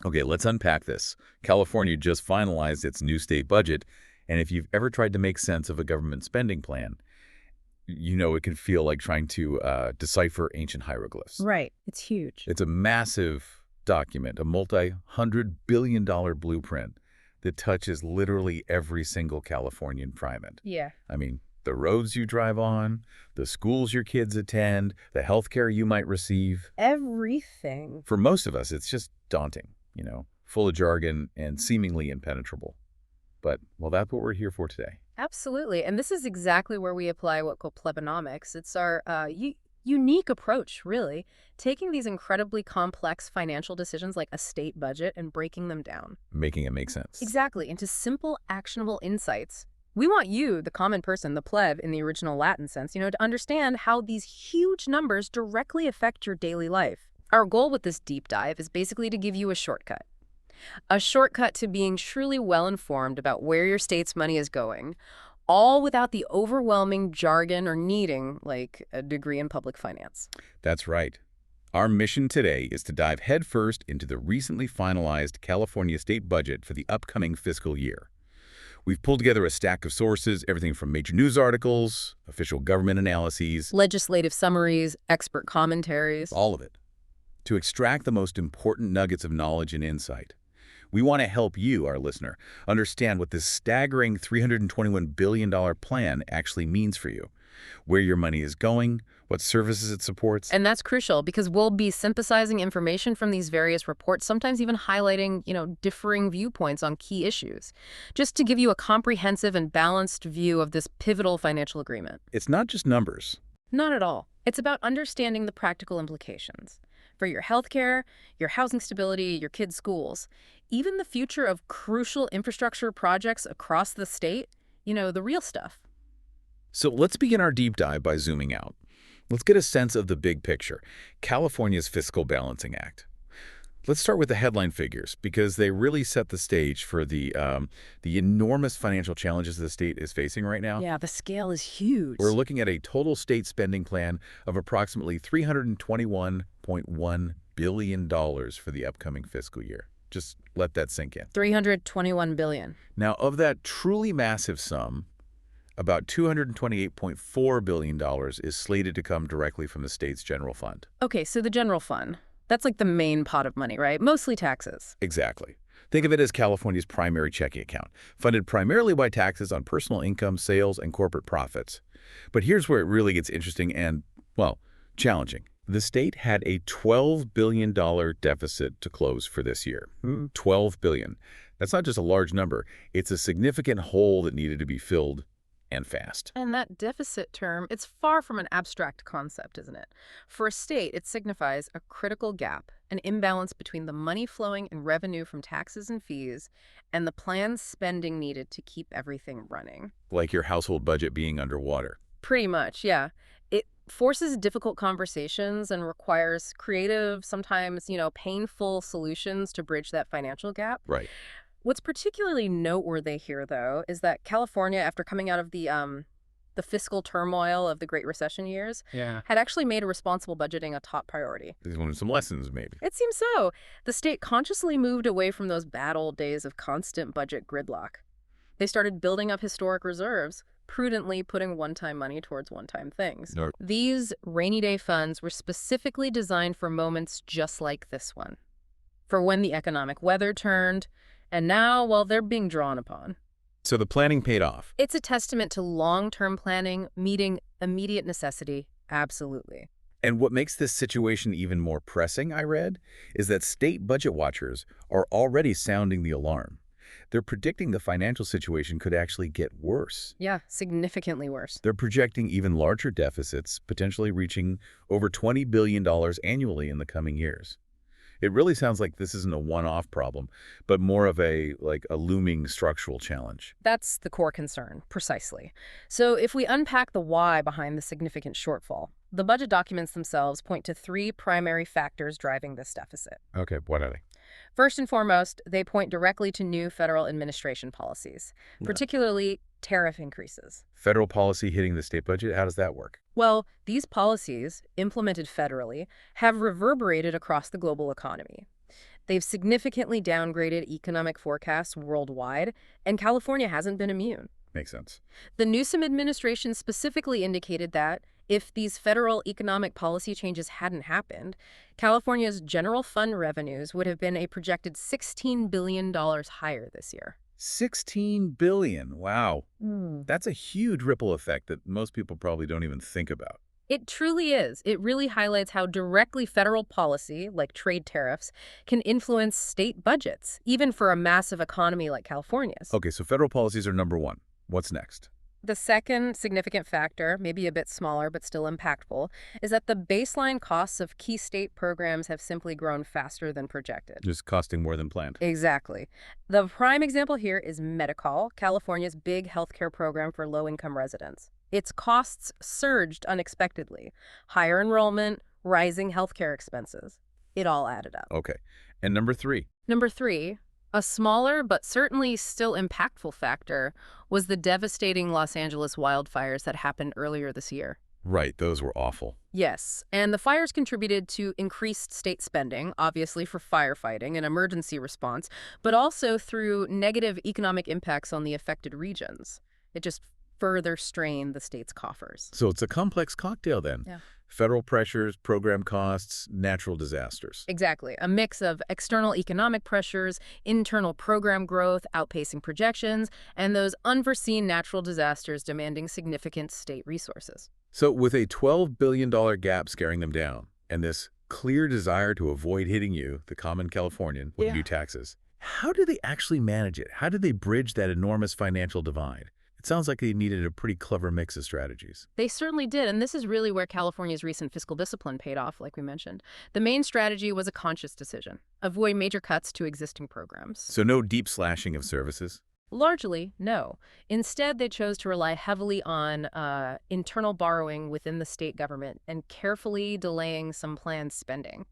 Okay, let's unpack this. California just finalized its new state budget, and if you've ever tried to make sense of a government spending plan, you know it can feel like trying to decipher ancient hieroglyphs. Right. It's huge. It's a massive document, a multi-hundred-billion-dollar blueprint that touches literally every single Californian primate. Yeah. I mean, the roads you drive on, the schools your kids attend, the health care you might receive. Everything. For most of us, it's just daunting, full of jargon and seemingly impenetrable. But, well, that's what we're here for today. Absolutely. And this is exactly where we apply what we call Plebonomics. It's our unique approach, really, taking these incredibly complex financial decisions like a state budget and breaking them down. Making it make sense. Exactly, into simple, actionable insights. We want you, the common person, the pleb in the original Latin sense, to understand how these huge numbers directly affect your daily life. Our goal with this deep dive is basically to give you a shortcut. A shortcut to being truly well-informed about where your state's money is going, all without the overwhelming jargon or needing, like, a degree in public finance. That's right. Our mission today is to dive headfirst into the recently finalized California state budget for the upcoming fiscal year. We've pulled together a stack of sources, everything from major news articles, official government analyses, Legislative summaries, expert commentaries. all of it, to extract the most important nuggets of knowledge and insight. We want to help you, our listener, understand what this staggering $321 billion plan actually means for you, where your money is going, what services it supports. And that's crucial because we'll be synthesizing information from these various reports, sometimes even highlighting, differing viewpoints on key issues, just to give you a comprehensive and balanced view of this pivotal financial agreement. It's not just numbers. Not at all. It's about understanding the practical implications for your healthcare, your housing stability, your kids' schools, even the future of crucial infrastructure projects across the state, the real stuff. So let's begin our deep dive by zooming out. Let's get a sense of the big picture, California's Fiscal Balancing Act. Let's start with the headline figures because they really set the stage for the enormous financial challenges the state is facing right now. Yeah, the scale is huge. We're looking at a total state spending plan of approximately $321.1 billion for the upcoming fiscal year. Just let that sink in. $321 billion. Now, of that truly massive sum, about $228.4 billion is slated to come directly from the state's general fund. Okay, so the general fund, that's like the main pot of money, right? Mostly taxes. Exactly. Think of it as California's primary checking account, funded primarily by taxes on personal income, sales, and corporate profits. But here's where it really gets interesting and, well, challenging. The state had a $12 billion deficit to close for this year. $12 billion. That's not just a large number. It's a significant hole that needed to be filled, and fast. And that deficit term, it's far from an abstract concept, isn't it? For a state, it signifies a critical gap, an imbalance between the money flowing and revenue from taxes and fees and the planned spending needed to keep everything running. Like your household budget being underwater. Pretty much, yeah. It forces difficult conversations and requires creative, sometimes, painful solutions to bridge that financial gap. Right. What's particularly noteworthy here, though, is that California, after coming out of the fiscal turmoil of the Great Recession years, had actually made responsible budgeting a top priority. These learned some lessons, maybe. It seems so. The state consciously moved away from those bad old days of constant budget gridlock. They started building up historic reserves, prudently putting one-time money towards one-time things. No. These rainy day funds were specifically designed for moments just like this one, for when the economic weather turned. And now, well, they're being drawn upon. So the planning paid off. It's a testament to long-term planning, meeting immediate necessity. Absolutely. And what makes this situation even more pressing, I read, is that state budget watchers are already sounding the alarm. They're predicting the financial situation could actually get worse. Yeah, significantly worse. They're projecting even larger deficits, potentially reaching over $20 billion annually in the coming years. It really sounds like this isn't a one-off problem, but more of a looming structural challenge. That's the core concern, precisely. So if we unpack the why behind the significant shortfall, the budget documents themselves point to three primary factors driving this deficit. Okay, what are they? First and foremost, they point directly to new federal administration policies, particularly tariff increases. Federal policy hitting the state budget? How does that work? Well, these policies, implemented federally, have reverberated across the global economy. They've significantly downgraded economic forecasts worldwide, and California hasn't been immune. Makes sense. The Newsom administration specifically indicated that if these federal economic policy changes hadn't happened, California's general fund revenues would have been a projected $16 billion higher this year. $16 billion. Wow. Hmm. That's a huge ripple effect that most people probably don't even think about. It truly is. It really highlights how directly federal policy, like trade tariffs, can influence state budgets, even for a massive economy like California's. Okay, so federal policies are number one. What's next? The second significant factor, maybe a bit smaller but still impactful, is that the baseline costs of key state programs have simply grown faster than projected. Just costing more than planned. Exactly. The prime example here is Medi-Cal, California's big healthcare program for low-income residents. Its costs surged unexpectedly. Higher enrollment, rising healthcare expenses. It all added up. Okay. And number three? Number three, a smaller but certainly still impactful factor was the devastating Los Angeles wildfires that happened earlier this year. Right, those were awful. Yes, and the fires contributed to increased state spending, obviously for firefighting and emergency response, but also through negative economic impacts on the affected regions. It just further strained the state's coffers. So it's a complex cocktail then. Yeah. Federal pressures, program costs, natural disasters. Exactly. A mix of external economic pressures, internal program growth outpacing projections, and those unforeseen natural disasters demanding significant state resources. So with a $12 billion gap scaring them down, and this clear desire to avoid hitting you, the common Californian, with new taxes, how do they actually manage it? How do they bridge that enormous financial divide? It sounds like they needed a pretty clever mix of strategies. They certainly did, and this is really where California's recent fiscal discipline paid off, like we mentioned. The main strategy was a conscious decision: avoid major cuts to existing programs. So no deep slashing of services? Largely, no. Instead, they chose to rely heavily on internal borrowing within the state government and carefully delaying some planned spending,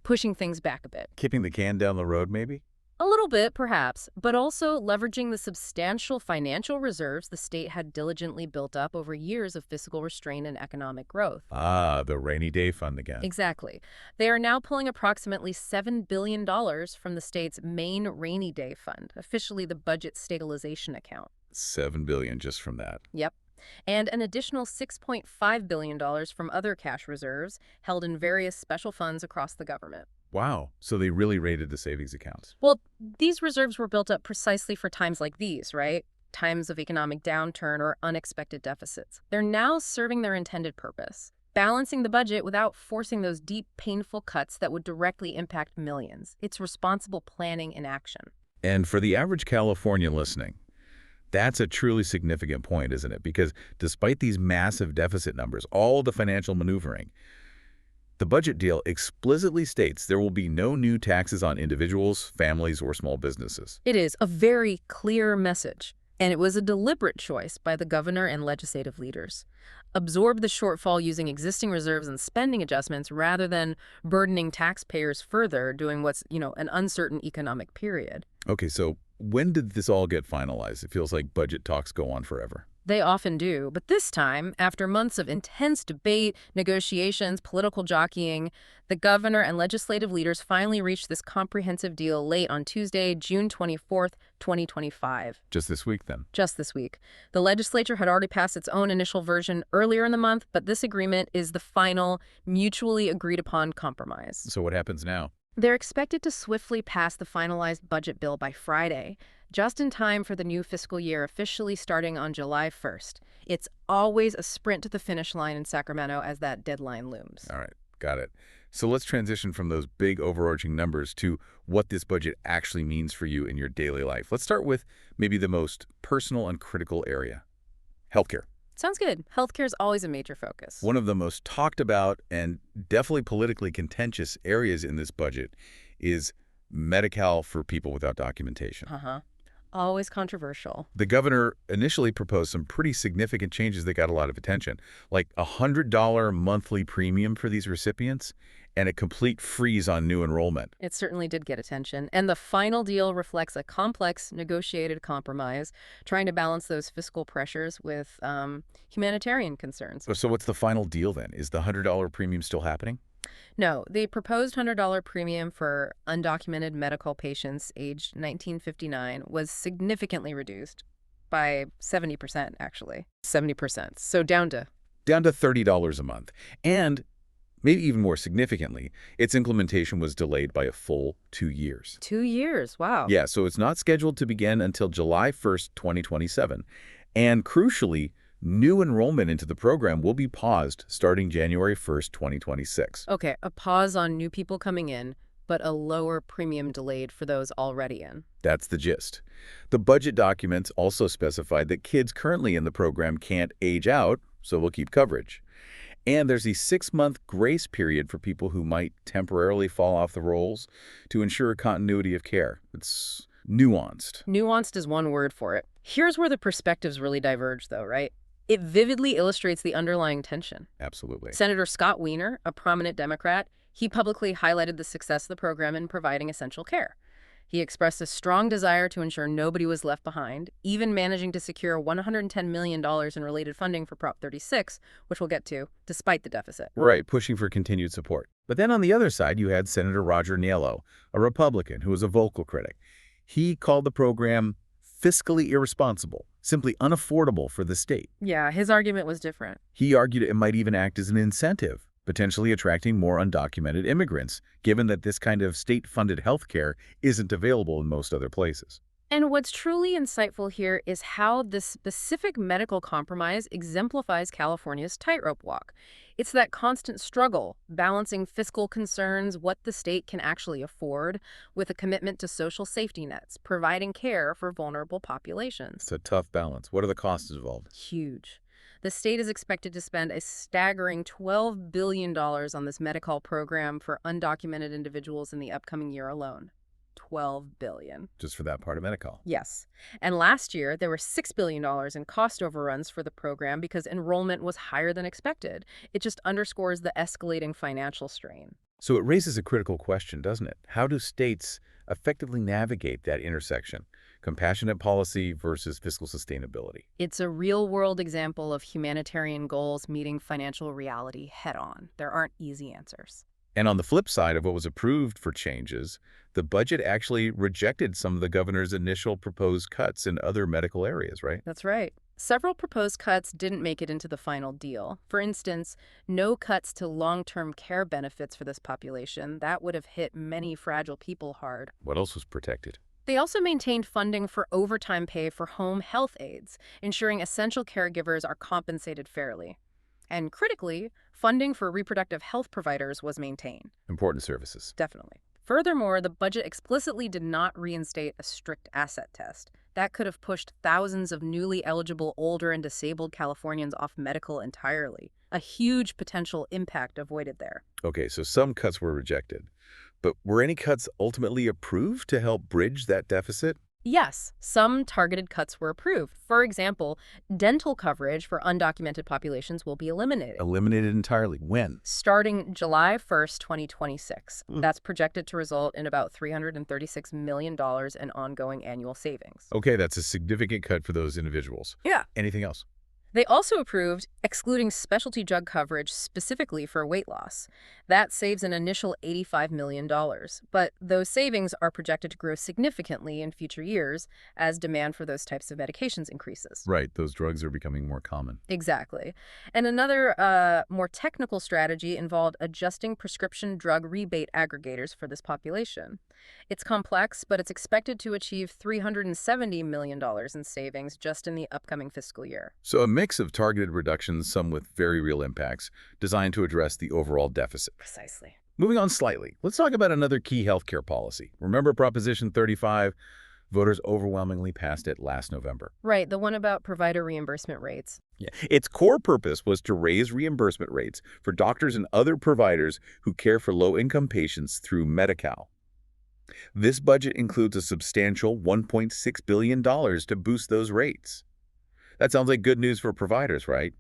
pushing things back a bit. Kicking the can down the road, maybe? A little bit, perhaps, but also leveraging the substantial financial reserves the state had diligently built up over years of fiscal restraint and economic growth. Ah, the rainy day fund again. Exactly. They are now pulling approximately $7 billion from the state's main rainy day fund, officially the budget stabilization account. $7 billion just from that. Yep. And an additional $6.5 billion from other cash reserves held in various special funds across the government. Wow. So they really raided the savings accounts. Well, these reserves were built up precisely for times like these, right? Times of economic downturn or unexpected deficits. They're now serving their intended purpose, balancing the budget without forcing those deep, painful cuts that would directly impact millions. It's responsible planning in action. And for the average Californian listening, that's a truly significant point, isn't it? Because despite these massive deficit numbers, all the financial maneuvering, the budget deal explicitly states there will be no new taxes on individuals, families, or small businesses. It is a very clear message, and it was a deliberate choice by the governor and legislative leaders. Absorb the shortfall using existing reserves and spending adjustments rather than burdening taxpayers further during what's, an uncertain economic period. Okay, so when did this all get finalized? It feels like budget talks go on forever. They often do, but this time, after months of intense debate, negotiations, political jockeying, the governor and legislative leaders finally reached this comprehensive deal late on Tuesday, June 24th, 2025. Just this week, then? Just this week. The legislature had already passed its own initial version earlier in the month, but this agreement is the final, mutually agreed-upon compromise. So what happens now? They're expected to swiftly pass the finalized budget bill by Friday, just in time for the new fiscal year officially starting on July 1st. It's always a sprint to the finish line in Sacramento as that deadline looms. All right, got it. So let's transition from those big overarching numbers to what this budget actually means for you in your daily life. Let's start with maybe the most personal and critical area, healthcare. Sounds good. Healthcare is always a major focus. One of the most talked about and definitely politically contentious areas in this budget is Medi-Cal for people without documentation. Always controversial. The governor initially proposed some pretty significant changes that got a lot of attention, like a $100 monthly premium for these recipients and a complete freeze on new enrollment. It certainly did get attention. And the final deal reflects a complex, negotiated compromise, trying to balance those fiscal pressures with humanitarian concerns. So what's the final deal then? Is the $100 premium still happening? No, the proposed $100 premium for undocumented medical patients aged 1959 was significantly reduced by 70%, actually. 70%. So Down to $30 a month. And maybe even more significantly, its implementation was delayed by a full 2 years. 2 years. Wow. Yeah, so it's not scheduled to begin until July 1st, 2027. And crucially, new enrollment into the program will be paused starting January 1st, 2026. Okay, a pause on new people coming in, but a lower premium delayed for those already in. That's the gist. The budget documents also specified that kids currently in the program can't age out, so we'll keep coverage. And there's a 6-month grace period for people who might temporarily fall off the rolls to ensure continuity of care. It's nuanced. Nuanced is one word for it. Here's where the perspectives really diverge, though, right? It vividly illustrates the underlying tension. Absolutely. Senator Scott Wiener, a prominent Democrat, he publicly highlighted the success of the program in providing essential care. He expressed a strong desire to ensure nobody was left behind, even managing to secure $110 million in related funding for Prop 36, which we'll get to, despite the deficit. Right, pushing for continued support. But then on the other side, you had Senator Roger Niello, a Republican who was a vocal critic. He called the program fiscally irresponsible, simply unaffordable for the state. Yeah, his argument was different. He argued it might even act as an incentive, potentially attracting more undocumented immigrants, given that this kind of state-funded health care isn't available in most other places. And what's truly insightful here is how this specific medical compromise exemplifies California's tightrope walk. It's that constant struggle, balancing fiscal concerns, what the state can actually afford, with a commitment to social safety nets, providing care for vulnerable populations. It's a tough balance. What are the costs involved? Huge. The state is expected to spend a staggering $12 billion on this Medi-Cal program for undocumented individuals in the upcoming year alone. $12 billion. Just for that part of Medi-Cal. Yes. And last year, there were $6 billion in cost overruns for the program because enrollment was higher than expected. It just underscores the escalating financial strain. So it raises a critical question, doesn't it? How do states effectively navigate that intersection? Compassionate policy versus fiscal sustainability. It's a real-world example of humanitarian goals meeting financial reality head-on. There aren't easy answers. And on the flip side of what was approved for changes, the budget actually rejected some of the governor's initial proposed cuts in other medical areas, right? That's right. Several proposed cuts didn't make it into the final deal. For instance, no cuts to long-term care benefits for this population. That would have hit many fragile people hard. What else was protected? They also maintained funding for overtime pay for home health aides, ensuring essential caregivers are compensated fairly. And critically, funding for reproductive health providers was maintained. Important services. Definitely. Furthermore, the budget explicitly did not reinstate a strict asset test. That could have pushed thousands of newly eligible older and disabled Californians off medical entirely. A huge potential impact avoided there. Okay, so some cuts were rejected. But were any cuts ultimately approved to help bridge that deficit? Yes, some targeted cuts were approved. For example, dental coverage for undocumented populations will be eliminated. Eliminated entirely. When? Starting July 1st, 2026. That's projected to result in about $336 million in ongoing annual savings. Okay, that's a significant cut for those individuals. Yeah. Anything else? They also approved excluding specialty drug coverage specifically for weight loss. That saves an initial $85 million. But those savings are projected to grow significantly in future years as demand for those types of medications increases. Right, those drugs are becoming more common. Exactly. And another more technical strategy involved adjusting prescription drug rebate aggregators for this population. It's complex, but it's expected to achieve $370 million in savings just in the upcoming fiscal year. So a mix of targeted reductions, some with very real impacts, designed to address the overall deficit. Precisely. Moving on slightly, let's talk about another key healthcare policy. Remember Proposition 35? Voters overwhelmingly passed it last November. Right, the one about provider reimbursement rates. Yeah. Its core purpose was to raise reimbursement rates for doctors and other providers who care for low-income patients through Medi-Cal. This budget includes a substantial $1.6 billion to boost those rates. That sounds like good news for providers, right?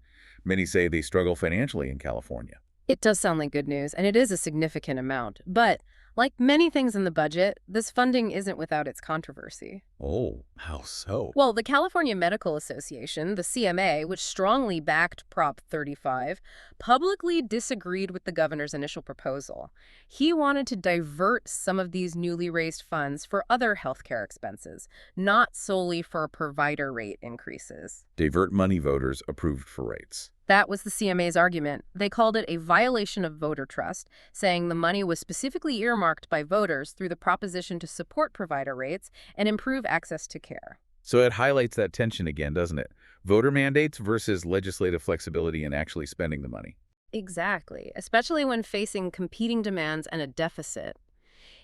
Many say they struggle financially in California. It does sound like good news, and it is a significant amount. But Like many things in the budget, this funding isn't without its controversy. Oh, how so? Well, the California Medical Association, the CMA, which strongly backed Prop 35, publicly disagreed with the governor's initial proposal. He wanted to divert some of these newly raised funds for other healthcare expenses, not solely for provider rate increases. Divert money voters approved for rates. That was the CMA's argument. They called it a violation of voter trust, saying the money was specifically earmarked by voters through the proposition to support provider rates and improve access to care. So it highlights that tension again, doesn't it? Voter mandates versus legislative flexibility in actually spending the money. Exactly, especially when facing competing demands and a deficit.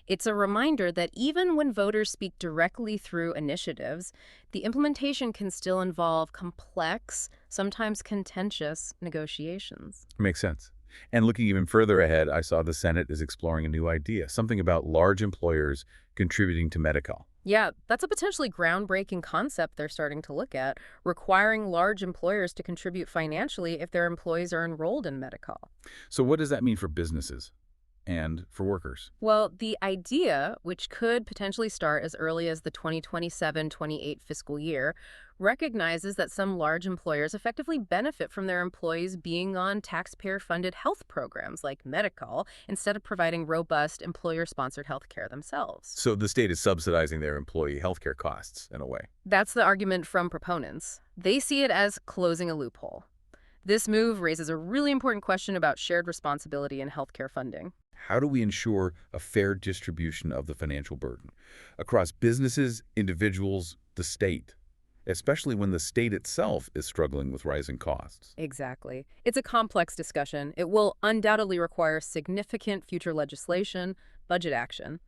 It's a reminder that even when voters speak directly through initiatives, the implementation can still involve complex, sometimes contentious negotiations. Makes sense. And looking even further ahead, I saw the Senate is exploring a new idea, something about large employers contributing to Medi-Cal. Yeah, that's a potentially groundbreaking concept they're starting to look at, requiring large employers to contribute financially if their employees are enrolled in Medi-Cal. So what does that mean for businesses and for workers? Well, the idea, which could potentially start as early as the 2027-28 fiscal year, recognizes that some large employers effectively benefit from their employees being on taxpayer-funded health programs like Medi-Cal instead of providing robust employer-sponsored health care themselves. So the state is subsidizing their employee healthcare costs in a way. That's the argument from proponents. They see it as closing a loophole. This move raises a really important question about shared responsibility in healthcare funding. How do we ensure a fair distribution of the financial burden across businesses, individuals, the state, especially when the state itself is struggling with rising costs? Exactly. It's a complex discussion. It will undoubtedly require significant future legislation, budget action,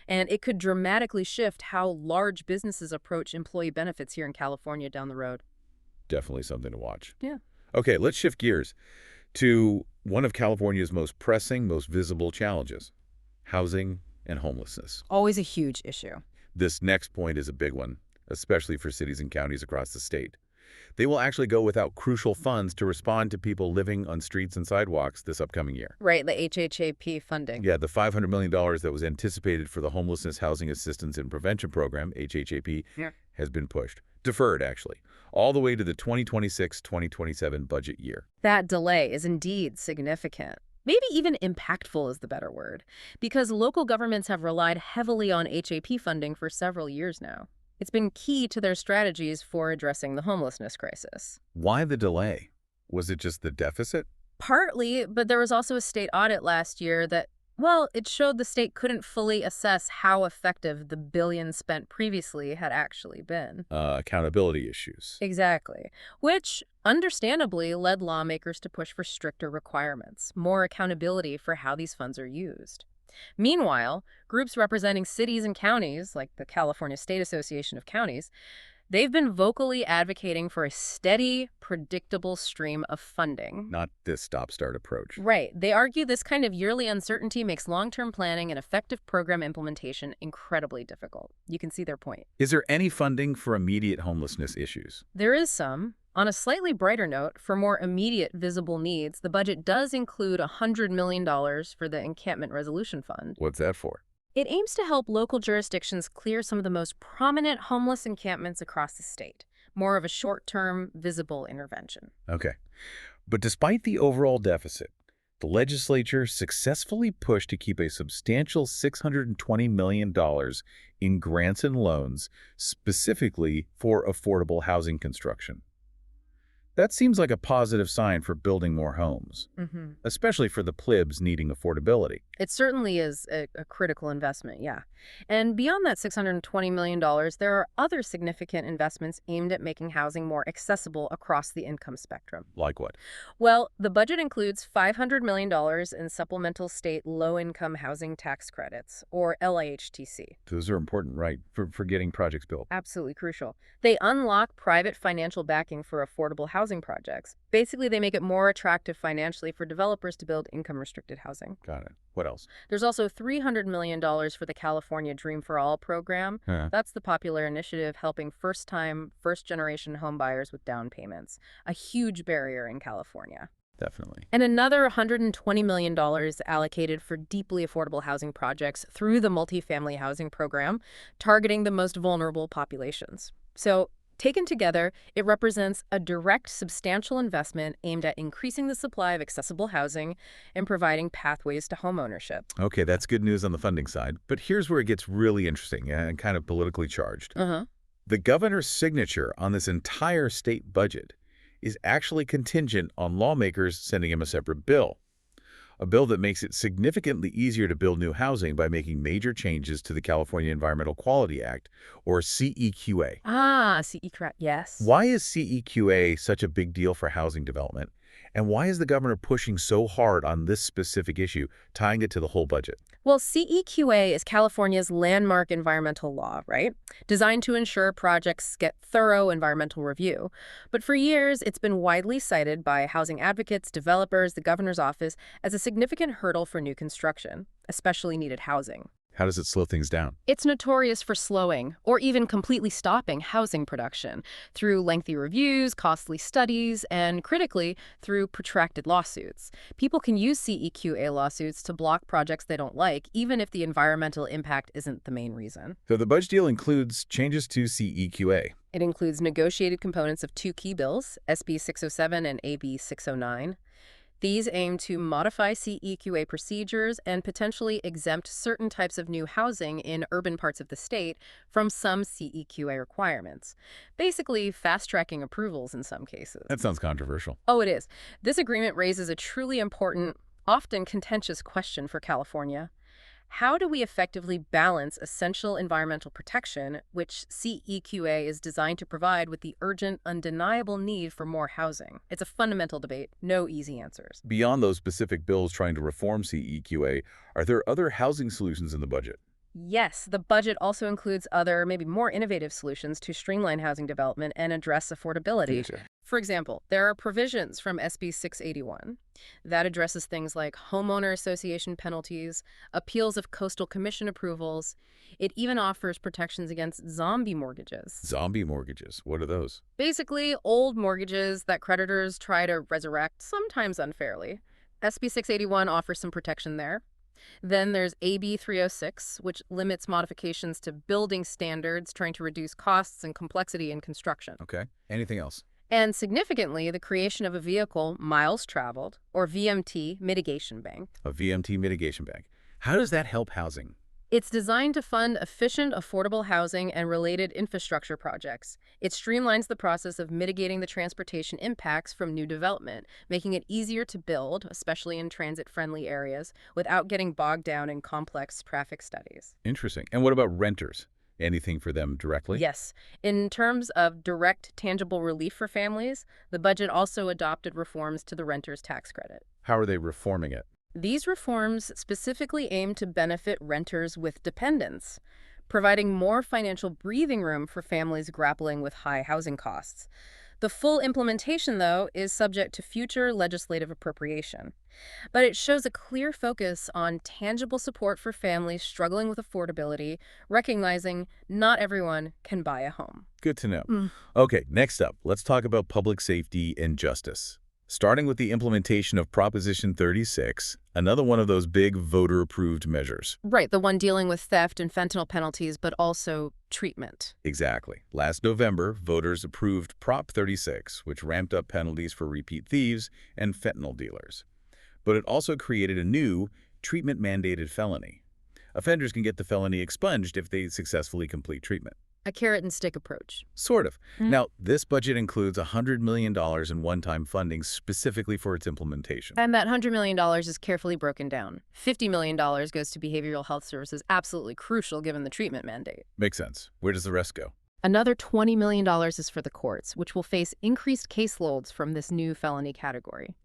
and it could dramatically shift how large businesses approach employee benefits here in California down the road. Definitely something to watch. Yeah. Okay, let's shift gears to one of California's most pressing, most visible challenges: housing and homelessness. Always a huge issue. This next point is a big one, especially for cities and counties across the state. They will actually go without crucial funds to respond to people living on streets and sidewalks this upcoming year. Right, the HHAP funding. Yeah, the $500 million that was anticipated for the Homelessness Housing Assistance and Prevention Program, HHAP, has been pushed. Deferred, actually, all the way to the 2026-2027 budget year. That delay is indeed significant. Maybe even impactful is the better word, because local governments have relied heavily on HAP funding for several years now. It's been key to their strategies for addressing the homelessness crisis. Why the delay? Was it just the deficit? Partly, but there was also a state audit last year that, well, it showed the state couldn't fully assess how effective the billions spent previously had actually been. Accountability issues. Exactly. Which, understandably, led lawmakers to push for stricter requirements, more accountability for how these funds are used. Meanwhile, groups representing cities and counties, like the California State Association of Counties, they've been vocally advocating for a steady, predictable stream of funding. Not this stop-start approach. Right. They argue this kind of yearly uncertainty makes long-term planning and effective program implementation incredibly difficult. You can see their point. Is there any funding for immediate homelessness issues? There is some. On a slightly brighter note, for more immediate visible needs, the budget does include $100 million for the Encampment Resolution Fund. What's that for? It aims to help local jurisdictions clear some of the most prominent homeless encampments across the state. More of a short-term, visible intervention. Okay. But despite the overall deficit, the legislature successfully pushed to keep a substantial $620 million in grants and loans specifically for affordable housing construction. That seems like a positive sign for building more homes, especially for the plebs needing affordability. It certainly is a critical investment, yeah. And beyond that $620 million, there are other significant investments aimed at making housing more accessible across the income spectrum. Like what? Well, the budget includes $500 million in supplemental state low-income housing tax credits, or LIHTC. Those are important, right, for getting projects built. Absolutely crucial. They unlock private financial backing for affordable housing projects. Basically, they make it more attractive financially for developers to build income-restricted housing. Got it. What else? There's also $300 million for the California Dream for All program. That's the popular initiative helping first-generation homebuyers with down payments, a huge barrier in California. Definitely. And another $120 million allocated for deeply affordable housing projects through the multifamily housing program, targeting the most vulnerable populations. So, taken together, it represents a direct, substantial investment aimed at increasing the supply of accessible housing and providing pathways to homeownership. Okay, that's good news on the funding side. But here's where it gets really interesting and kind of politically charged. Uh-huh. The governor's signature on this entire state budget is actually contingent on lawmakers sending him a separate bill. A bill that makes it significantly easier to build new housing by making major changes to the California Environmental Quality Act, or CEQA. Ah, CE crap, yes. Why is CEQA such a big deal for housing development? And why is the governor pushing so hard on this specific issue, tying it to the whole budget? Well, CEQA is California's landmark environmental law, right? Designed to ensure projects get thorough environmental review. But for years, it's been widely cited by housing advocates, developers, the governor's office as a significant hurdle for new construction, especially needed housing. How does it slow things down? It's notorious for slowing, or even completely stopping, housing production through lengthy reviews, costly studies, and critically, through protracted lawsuits. People can use CEQA lawsuits to block projects they don't like, even if the environmental impact isn't the main reason. So the budget deal includes changes to CEQA. It includes negotiated components of two key bills, SB 607 and AB 609. These aim to modify CEQA procedures and potentially exempt certain types of new housing in urban parts of the state from some CEQA requirements, basically fast-tracking approvals in some cases. That sounds controversial. Oh, it is. This agreement raises a truly important, often contentious question for California. How do we effectively balance essential environmental protection, which CEQA is designed to provide, with the urgent, undeniable need for more housing? It's a fundamental debate, no easy answers. Beyond those specific bills trying to reform CEQA, are there other housing solutions in the budget? Yes, the budget also includes other, maybe more innovative solutions to streamline housing development and address affordability. Sure. For example, there are provisions from SB 681 that addresses things like homeowner association penalties, appeals of coastal commission approvals. It even offers protections against zombie mortgages. Zombie mortgages. What are those? Basically, old mortgages that creditors try to resurrect, sometimes unfairly. SB 681 offers some protection there. Then there's AB 306, which limits modifications to building standards, trying to reduce costs and complexity in construction. Okay. Anything else? And significantly, the creation of a vehicle miles traveled, or VMT, mitigation bank. A VMT mitigation bank. How does that help housing? It's designed to fund efficient, affordable housing and related infrastructure projects. It streamlines the process of mitigating the transportation impacts from new development, making it easier to build, especially in transit-friendly areas, without getting bogged down in complex traffic studies. Interesting. And what about renters? Anything for them directly? Yes. In terms of direct, tangible relief for families, the budget also adopted reforms to the renter's tax credit. How are they reforming it? These reforms specifically aim to benefit renters with dependents, providing more financial breathing room for families grappling with high housing costs. The full implementation, though, is subject to future legislative appropriation. But it shows a clear focus on tangible support for families struggling with affordability, recognizing not everyone can buy a home. Good to know. Okay, next up, let's talk about public safety and justice. Starting with the implementation of Proposition 36, another one of those big voter-approved measures. Right, the one dealing with theft and fentanyl penalties, but also treatment. Exactly. Last November, voters approved Prop 36, which ramped up penalties for repeat thieves and fentanyl dealers. But it also created a new treatment-mandated felony. Offenders can get the felony expunged if they successfully complete treatment. A carrot-and-stick approach. Sort of. Now, this budget includes $100 million in one-time funding specifically for its implementation. And that $100 million is carefully broken down. $50 million goes to behavioral health services, absolutely crucial given the treatment mandate. Makes sense. Where does the rest go? Another $20 million is for the courts, which will face increased caseloads from this new felony category.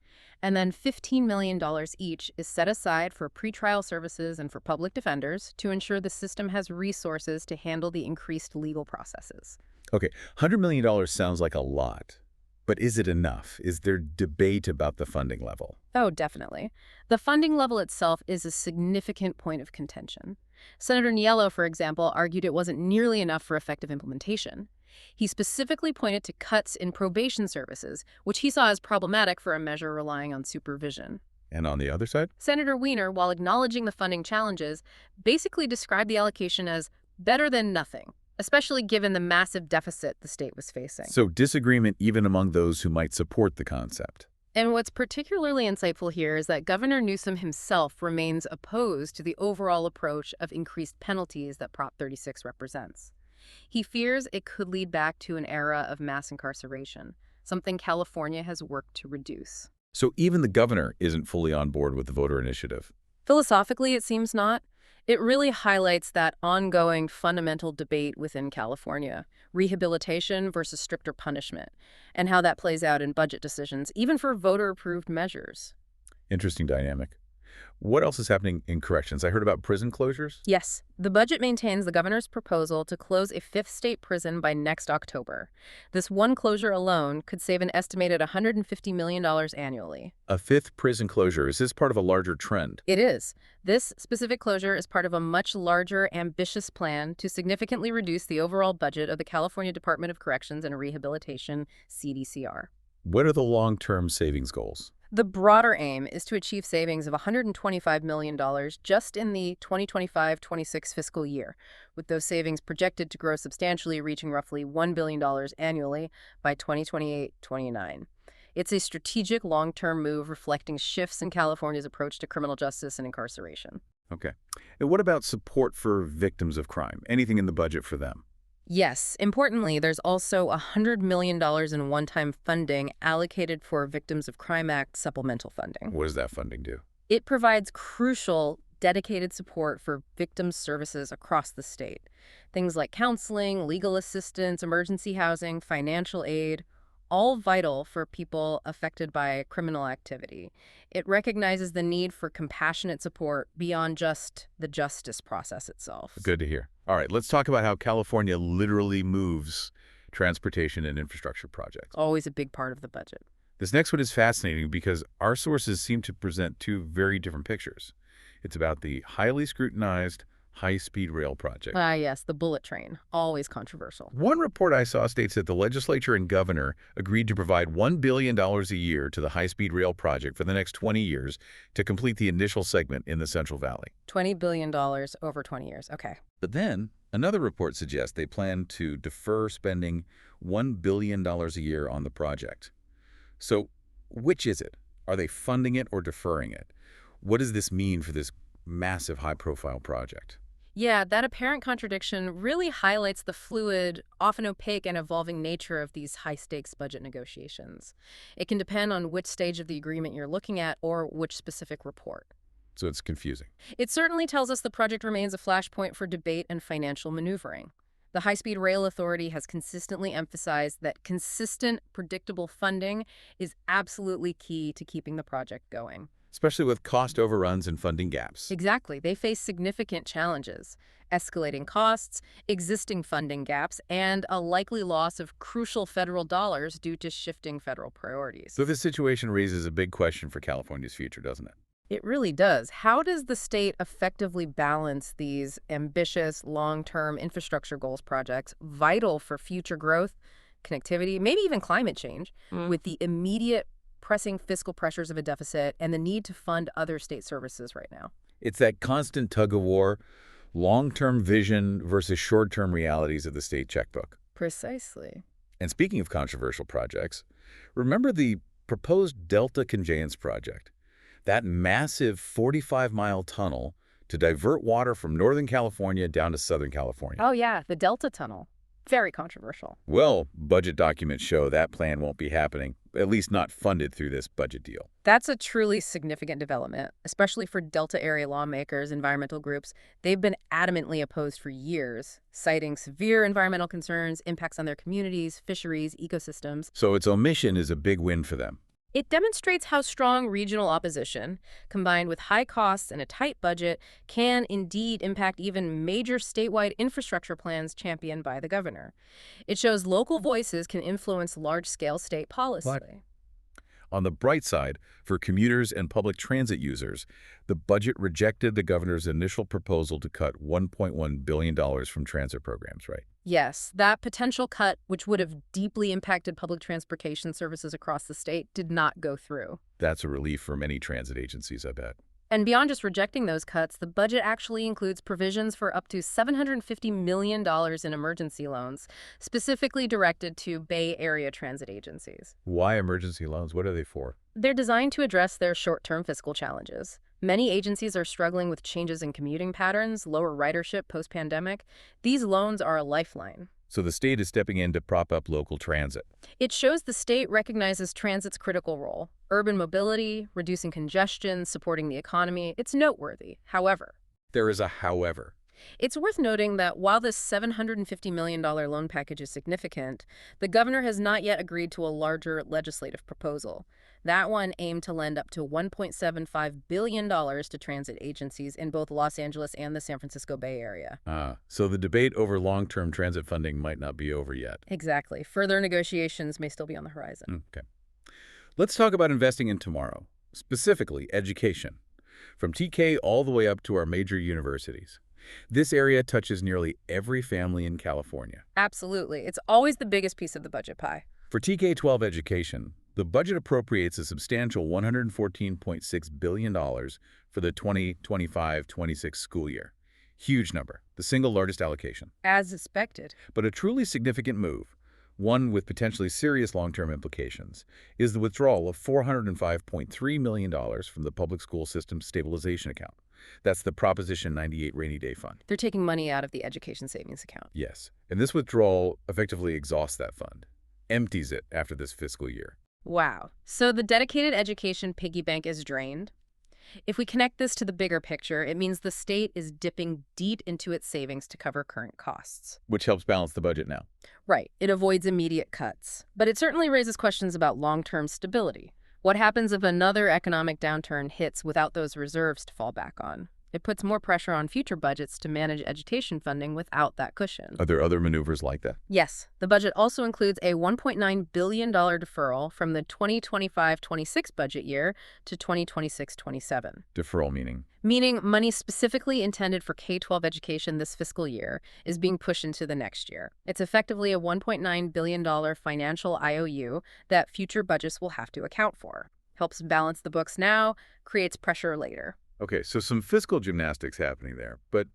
And then $15 million each is set aside for pretrial services and for public defenders to ensure the system has resources to handle the increased legal processes. Okay, $100 million sounds like a lot. But is it enough? Is there debate about the funding level? Oh, definitely. The funding level itself is a significant point of contention. Senator Niello, for example, argued it wasn't nearly enough for effective implementation. He specifically pointed to cuts in probation services, which he saw as problematic for a measure relying on supervision. And on the other side? Senator Weiner, while acknowledging the funding challenges, basically described the allocation as better than nothing, especially given the massive deficit the state was facing. So disagreement even among those who might support the concept. And what's particularly insightful here is that Governor Newsom himself remains opposed to the overall approach of increased penalties that Prop 36 represents. He fears it could lead back to an era of mass incarceration, something California has worked to reduce. So even the governor isn't fully on board with the voter initiative. Philosophically, it seems not. It really highlights that ongoing fundamental debate within California, rehabilitation versus stricter punishment, and how that plays out in budget decisions, even for voter-approved measures. Interesting dynamic. What else is happening in corrections? I heard about prison closures. Yes, the budget maintains the governor's proposal to close a fifth state prison by next October. This one closure alone could save an estimated $150 million annually. A fifth prison closure. Is this part of a larger trend? It is. This specific closure is part of a much larger, ambitious plan to significantly reduce the overall budget of the California Department of Corrections and Rehabilitation, CDCR. What are the long-term savings goals? The broader aim is to achieve savings of $125 million just in the 2025-26 fiscal year, with those savings projected to grow substantially, reaching roughly $1 billion annually by 2028-29. It's a strategic long-term move reflecting shifts in California's approach to criminal justice and incarceration. Okay. And what about support for victims of crime? Anything in the budget for them? Yes. Importantly, there's also $100 million in one-time funding allocated for Victims of Crime Act supplemental funding. What does that funding do? It provides crucial, dedicated support for victims' services across the state. Things like counseling, legal assistance, emergency housing, financial aid, all vital for people affected by criminal activity. It recognizes the need for compassionate support beyond just the justice process itself. Good to hear. All right, let's talk about how California literally moves transportation and infrastructure projects. Always a big part of the budget. This next one is fascinating because our sources seem to present two very different pictures. It's about the highly scrutinized high-speed rail project. Yes, the bullet train. Always controversial. One report I saw states that the legislature and governor agreed to provide $1 billion a year to the high-speed rail project for the next 20 years to complete the initial segment in the Central Valley. $20 billion over 20 years. Okay. But then, another report suggests they plan to defer spending $1 billion a year on the project. So, which is it? Are they funding it or deferring it? What does this mean for this massive high-profile project? Yeah, that apparent contradiction really highlights the fluid, often opaque and evolving nature of these high-stakes budget negotiations. It can depend on which stage of the agreement you're looking at or which specific report. So it's confusing. It certainly tells us the project remains a flashpoint for debate and financial maneuvering. The High-Speed Rail Authority has consistently emphasized that consistent, predictable funding is absolutely key to keeping the project going. Especially with cost overruns and funding gaps. Exactly. They face significant challenges, escalating costs, existing funding gaps, and a likely loss of crucial federal dollars due to shifting federal priorities. So this situation raises a big question for California's future, doesn't it? It really does. How does the state effectively balance these ambitious, long-term infrastructure goals projects, vital for future growth, connectivity, maybe even climate change, with the immediate pressing fiscal pressures of a deficit and the need to fund other state services right now? It's that constant tug-of-war, long-term vision versus short-term realities of the state checkbook. Precisely. And speaking of controversial projects, remember the proposed Delta Conveyance Project, that massive 45-mile tunnel to divert water from Northern California down to Southern California. Oh, yeah, the Delta Tunnel. Very controversial. Well, budget documents show that plan won't be happening, at least not funded through this budget deal. That's a truly significant development, especially for Delta area lawmakers, environmental groups. They've been adamantly opposed for years, citing severe environmental concerns, impacts on their communities, fisheries, ecosystems. So its omission is a big win for them. It demonstrates how strong regional opposition, combined with high costs and a tight budget, can indeed impact even major statewide infrastructure plans championed by the governor. It shows local voices can influence large-scale state policy. On the bright side, for commuters and public transit users, the budget rejected the governor's initial proposal to cut $1.1 billion from transit programs, right? Yes, that potential cut, which would have deeply impacted public transportation services across the state, did not go through. That's a relief for many transit agencies, I bet. And beyond just rejecting those cuts, the budget actually includes provisions for up to $750 million in emergency loans, specifically directed to Bay Area transit agencies. Why emergency loans? What are they for? They're designed to address their short-term fiscal challenges. Many agencies are struggling with changes in commuting patterns, lower ridership post-pandemic. These loans are a lifeline. So the state is stepping in to prop up local transit. It shows the state recognizes transit's critical role. Urban mobility, reducing congestion, supporting the economy. It's noteworthy. However, There is a however. it's worth noting that while this $750 million loan package is significant, the governor has not yet agreed to a larger legislative proposal. That one aimed to lend up to $1.75 billion to transit agencies in both Los Angeles and the San Francisco Bay Area. So the debate over long-term transit funding might not be over yet. Exactly. Further negotiations may still be on the horizon. Okay. Let's talk about investing in tomorrow, specifically education. From TK all the way up to our major universities. This area touches nearly every family in California. Absolutely. It's always the biggest piece of the budget pie. For TK-12 education, the budget appropriates a substantial $114.6 billion for the 2025-26 school year. Huge number, the single largest allocation. As expected. But a truly significant move, one with potentially serious long-term implications, is the withdrawal of $405.3 million from the Public School System Stabilization Account. That's the Proposition 98 Rainy Day Fund. They're taking money out of the education savings account. Yes, and this withdrawal effectively exhausts that fund, empties it after this fiscal year. Wow. So the dedicated education piggy bank is drained? If we connect this to the bigger picture, it means the state is dipping deep into its savings to cover current costs. Which helps balance the budget now. Right. It avoids immediate cuts. But it certainly raises questions about long-term stability. What happens if another economic downturn hits without those reserves to fall back on? It puts more pressure on future budgets to manage education funding without that cushion. Are there other maneuvers like that? Yes, the budget also includes a $1.9 billion deferral from the 2025-26 budget year to 2026-27. Deferral meaning? Meaning money specifically intended for K-12 education this fiscal year is being pushed into the next year. It's effectively a $1.9 billion financial IOU that future budgets will have to account for. Helps balance the books now, creates pressure later. Okay, so some fiscal gymnastics happening there, but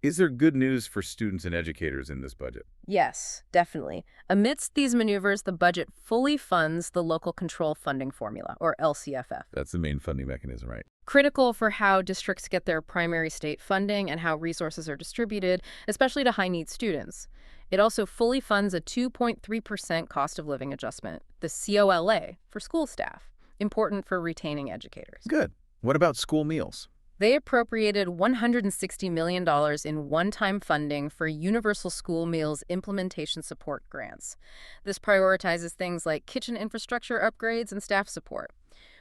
is there good news for students and educators in this budget? Yes, definitely. Amidst these maneuvers, the budget fully funds the Local Control Funding Formula, or LCFF. That's the main funding mechanism, right? Critical for how districts get their primary state funding and how resources are distributed, especially to high-need students. It also fully funds a 2.3% cost of living adjustment, the COLA, for school staff, important for retaining educators. Good. What about school meals? They appropriated $160 million in one-time funding for Universal School Meals Implementation Support grants. This prioritizes things like kitchen infrastructure upgrades and staff support,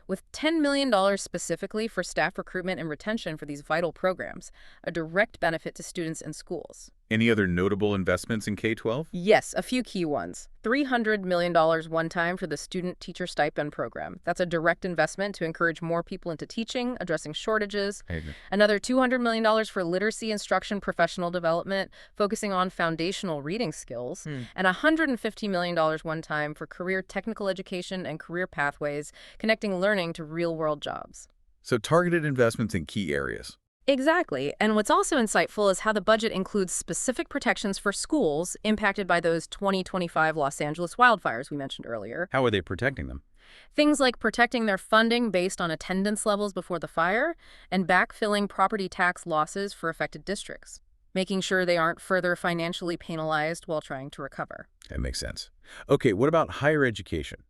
with $10 million specifically for staff recruitment and retention for these vital programs, a direct benefit to students and schools. Any other notable investments in K-12? Yes, a few key ones. $300 million one-time for the Student Teacher Stipend Program. That's a direct investment to encourage more people into teaching, addressing shortages. Another $200 million for literacy instruction professional development, focusing on foundational reading skills. And $150 million one-time for career technical education and career pathways, connecting learning to real-world jobs. So targeted investments in key areas. Exactly. And what's also insightful is how the budget includes specific protections for schools impacted by those 2025 Los Angeles wildfires we mentioned earlier. How are they protecting them? Things like protecting their funding based on attendance levels before the fire and backfilling property tax losses for affected districts, making sure they aren't further financially penalized while trying to recover. That makes sense. Okay, what about higher education?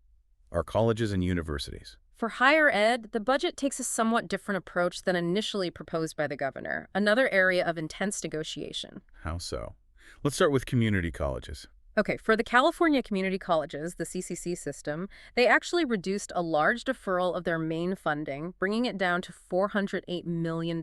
Our colleges and universities? For higher ed, the budget takes a somewhat different approach than initially proposed by the governor, another area of intense negotiation. How so? Let's start with community colleges. Okay, for the California community colleges, the CCC system, they actually reduced a large deferral of their main funding, bringing it down to $408 million,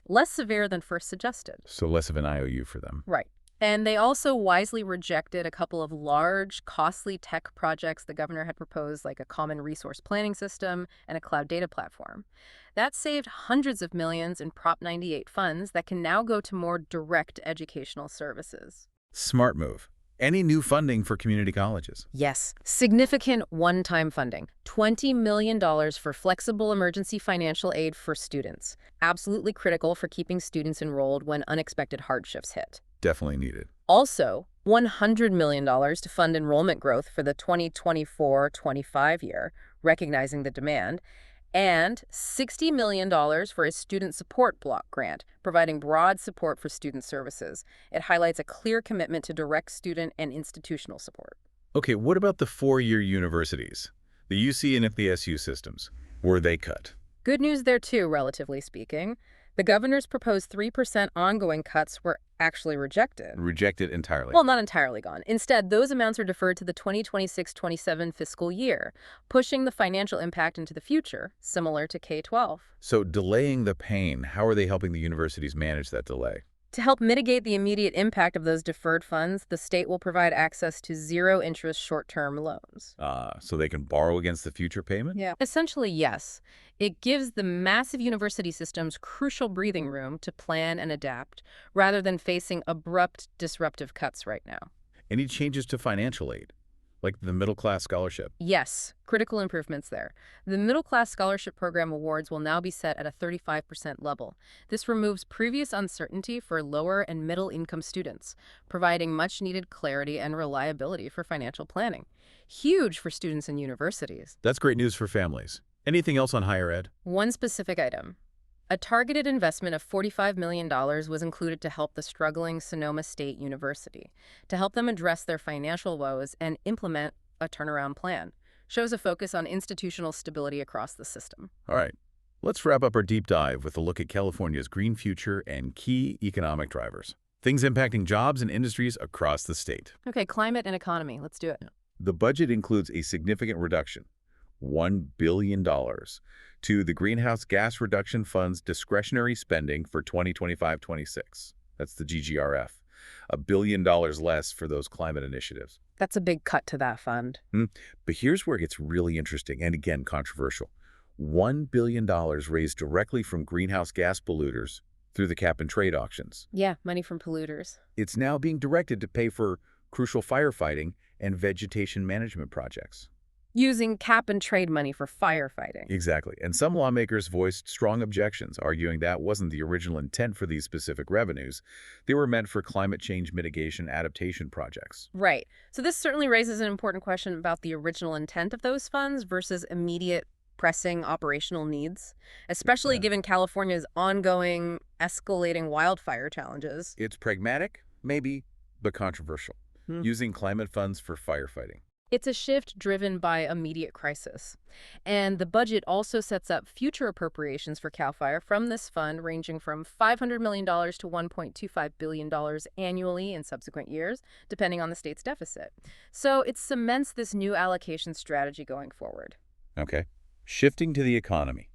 less severe than first suggested. So less of an IOU for them. Right. And they also wisely rejected a couple of large, costly tech projects the governor had proposed, like a common resource planning system and a cloud data platform. That saved hundreds of millions in Prop 98 funds that can now go to more direct educational services. Smart move. Any new funding for community colleges? Yes, significant one-time funding. $20 million for flexible emergency financial aid for students. Absolutely critical for keeping students enrolled when unexpected hardships hit. Definitely needed. Also, $100 million to fund enrollment growth for the 2024-25 year, recognizing the demand, and $60 million for a student support block grant, providing broad support for student services. It highlights a clear commitment to direct student and institutional support. Okay, what about the four-year universities? The UC and FDSU systems. Were they cut? Good news there too, relatively speaking. The governor's proposed 3% ongoing cuts were actually rejected. Rejected entirely. Well, not entirely gone. Instead, those amounts are deferred to the 2026-27 fiscal year, pushing the financial impact into the future, similar to K-12. So delaying the pain, how are they helping the universities manage that delay? To help mitigate the immediate impact of those deferred funds, the state will provide access to zero-interest short-term loans. So they can borrow against the future payment? Yeah. Essentially, yes. It gives the massive university systems crucial breathing room to plan and adapt, rather than facing abrupt, disruptive cuts right now. Any changes to financial aid, like the middle-class scholarship? Yes, critical improvements there. The middle-class scholarship program awards will now be set at a 35% level. This removes previous uncertainty for lower and middle-income students, providing much-needed clarity and reliability for financial planning. Huge for students and universities. That's great news for families. Anything else on higher ed? One specific item. A targeted investment of $45 million was included to help the struggling Sonoma State University, to help them address their financial woes and implement a turnaround plan. Shows a focus on institutional stability across the system. All right. Let's wrap up our deep dive with a look at California's green future and key economic drivers. Things impacting jobs and industries across the state. Okay, climate and economy. Let's do it. The budget includes a significant reduction, $1 billion, to the Greenhouse Gas Reduction Fund's discretionary spending for 2025-26. That's the GGRF. $1 billion less for those climate initiatives. That's a big cut to that fund. But here's where it gets really interesting and, again, controversial. $1 billion raised directly from greenhouse gas polluters through the cap-and-trade auctions. Yeah, money from polluters. It's now being directed to pay for crucial firefighting and vegetation management projects. Using cap-and-trade money for firefighting. Exactly. And some lawmakers voiced strong objections, arguing that wasn't the original intent for these specific revenues. They were meant for climate change mitigation adaptation projects. Right. So this certainly raises an important question about the original intent of those funds versus immediate pressing operational needs, especially given California's ongoing, escalating wildfire challenges. It's pragmatic, maybe, but controversial. Using climate funds for firefighting. It's a shift driven by immediate crisis. And the budget also sets up future appropriations for CAL FIRE from this fund ranging from $500 million to $1.25 billion annually in subsequent years, depending on the state's deficit. So it cements this new allocation strategy going forward. Okay. Shifting to the economy.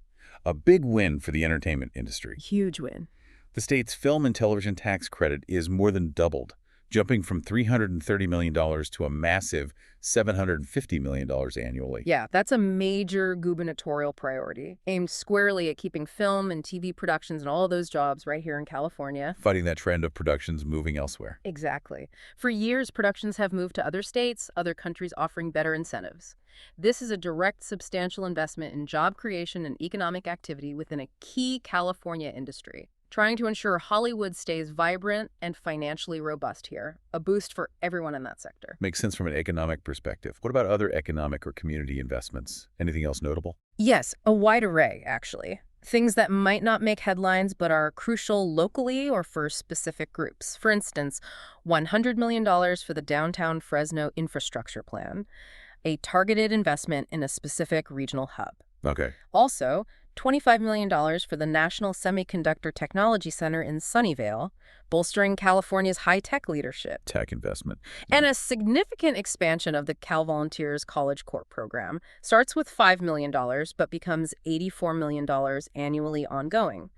A big win for the entertainment industry. Huge win. The state's film and television tax credit is more than doubled, jumping from $330 million to a massive $750 million annually. Yeah, that's a major gubernatorial priority, aimed squarely at keeping film and TV productions and all those jobs right here in California. Fighting that trend of productions moving elsewhere. Exactly. For years, productions have moved to other states, other countries offering better incentives. This is a direct, substantial investment in job creation and economic activity within a key California industry, trying to ensure Hollywood stays vibrant and financially robust here, a boost for everyone in that sector. Makes sense from an economic perspective. What about other economic or community investments? Anything else notable? Yes, a wide array, actually. Things that might not make headlines but are crucial locally or for specific groups. For instance, $100 million for the downtown Fresno infrastructure plan, a targeted investment in a specific regional hub. Okay. Also, $25 million for the National Semiconductor Technology Center in Sunnyvale, bolstering California's high-tech leadership. Tech investment. And a significant expansion of the Cal Volunteers College Corps program starts with $5 million but becomes $84 million annually ongoing.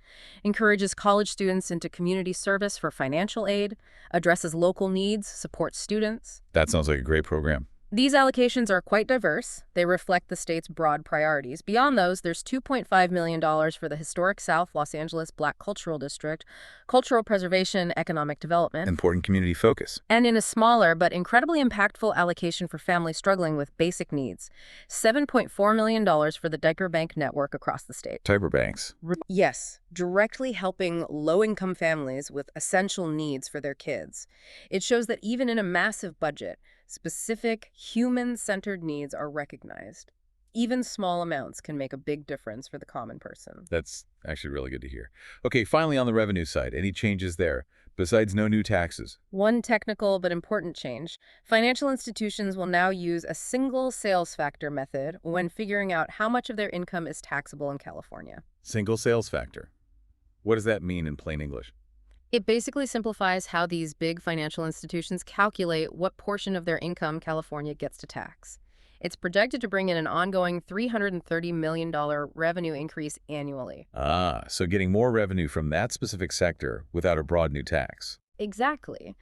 Encourages college students into community service for financial aid, addresses local needs, supports students. That sounds like a great program. These allocations are quite diverse. They reflect the state's broad priorities. Beyond those, there's $2.5 million for the historic South Los Angeles Black Cultural District, cultural preservation, economic development. Important community focus. And in a smaller but incredibly impactful allocation for families struggling with basic needs, $7.4 million for the Diaper Bank network across the state. Diaper banks. Yes, directly helping low-income families with essential needs for their kids. It shows that even in a massive budget, specific human-centered needs are recognized. Even small amounts can make a big difference for the common person. That's actually really good to hear. Okay, finally on the revenue side, any changes there, besides no new taxes? One technical but important change. Financial institutions will now use a single sales factor method when figuring out how much of their income is taxable in California. Single sales factor. What does that mean in plain English? It basically simplifies how these big financial institutions calculate what portion of their income California gets to tax. It's projected to bring in an ongoing $330 million revenue increase annually. Ah, so getting more revenue from that specific sector without a broad new tax. Exactly.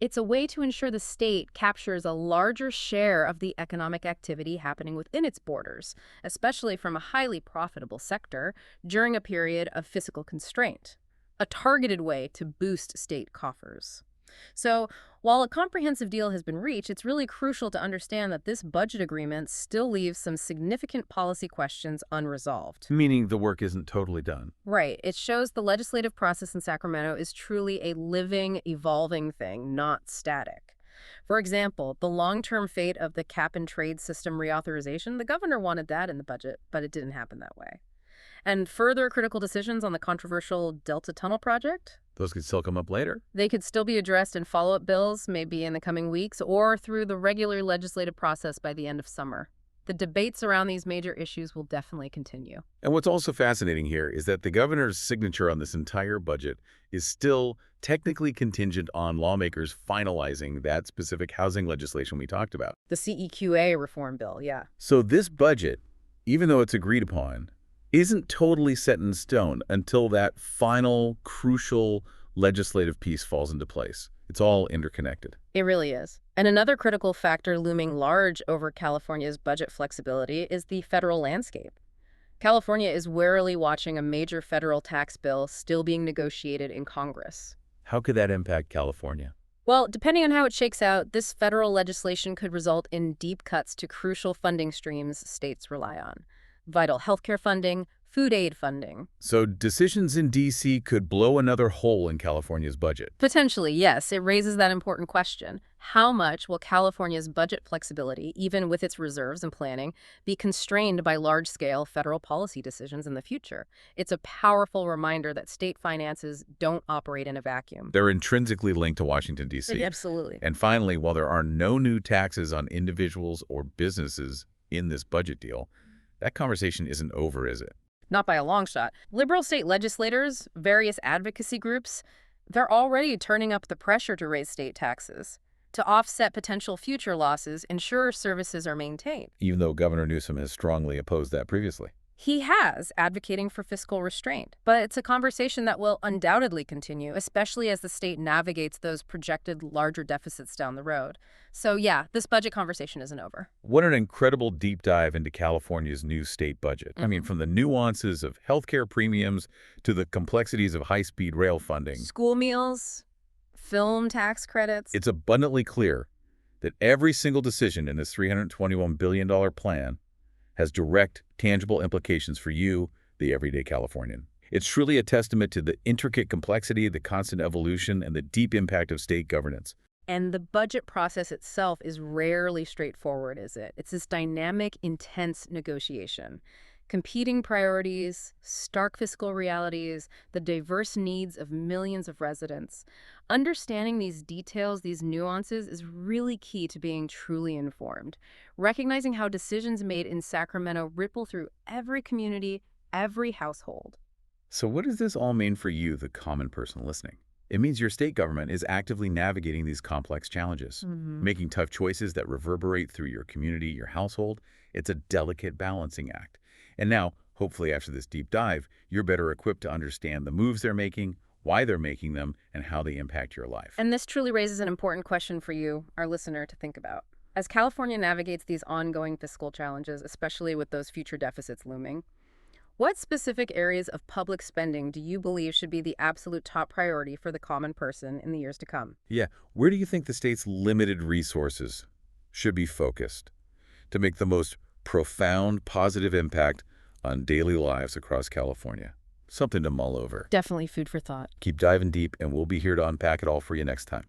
It's a way to ensure the state captures a larger share of the economic activity happening within its borders, especially from a highly profitable sector during a period of fiscal constraint. A targeted way to boost state coffers. So, while a comprehensive deal has been reached, it's really crucial to understand that this budget agreement still leaves some significant policy questions unresolved. Meaning the work isn't totally done. Right. It shows the legislative process in Sacramento is truly a living, evolving thing, not static. For example, the long-term fate of the cap-and-trade system reauthorization, the governor wanted that in the budget, but it didn't happen that way. And further critical decisions on the controversial Delta Tunnel project? Those could still come up later. They could still be addressed in follow-up bills, maybe in the coming weeks, or through the regular legislative process by the end of summer. The debates around these major issues will definitely continue. And what's also fascinating here is that the governor's signature on this entire budget is still technically contingent on lawmakers finalizing that specific housing legislation we talked about. The CEQA reform bill, yeah. So this budget, even though it's agreed upon, isn't totally set in stone until that final, crucial legislative piece falls into place. It's all interconnected. It really is. And another critical factor looming large over California's budget flexibility is the federal landscape. California is warily watching a major federal tax bill still being negotiated in Congress. How could that impact California? Well, depending on how it shakes out, this federal legislation could result in deep cuts to crucial funding streams states rely on. Vital healthcare funding, food aid funding. So decisions in D.C. could blow another hole in California's budget. Potentially, yes. It raises that important question. How much will California's budget flexibility, even with its reserves and planning, be constrained by large-scale federal policy decisions in the future? It's a powerful reminder that state finances don't operate in a vacuum. They're intrinsically linked to Washington, D.C. Absolutely. And finally, while there are no new taxes on individuals or businesses in this budget deal, that conversation isn't over, is it? Not by a long shot. Liberal state legislators, various advocacy groups, they're already turning up the pressure to raise state taxes. To offset potential future losses, ensure services are maintained. Even though Governor Newsom has strongly opposed that previously. He has, advocating for fiscal restraint. But it's a conversation that will undoubtedly continue, especially as the state navigates those projected larger deficits down the road. So yeah, this budget conversation isn't over. What an incredible deep dive into California's new state budget. I mean, from the nuances of healthcare premiums to the complexities of high-speed rail funding. School meals, film tax credits. It's abundantly clear that every single decision in this $321 billion plan has direct, tangible implications for you, the everyday Californian. It's truly a testament to the intricate complexity, the constant evolution, and the deep impact of state governance. And the budget process itself is rarely straightforward, is it? It's this dynamic, intense negotiation. Competing priorities, stark fiscal realities, the diverse needs of millions of residents. Understanding these details, these nuances, is really key to being truly informed. Recognizing how decisions made in Sacramento ripple through every community, every household. So what does this all mean for you, the common person listening? It means your state government is actively navigating these complex challenges, making tough choices that reverberate through your community, your household. It's a delicate balancing act. And now, hopefully after this deep dive, you're better equipped to understand the moves they're making, why they're making them, and how they impact your life. And this truly raises an important question for you, our listener, to think about. As California navigates these ongoing fiscal challenges, especially with those future deficits looming, what specific areas of public spending do you believe should be the absolute top priority for the common person in the years to come? Yeah, where do you think the state's limited resources should be focused to make the most profound positive impact on daily lives across California? Something to mull over. Definitely food for thought. Keep diving deep, and we'll be here to unpack it all for you next time.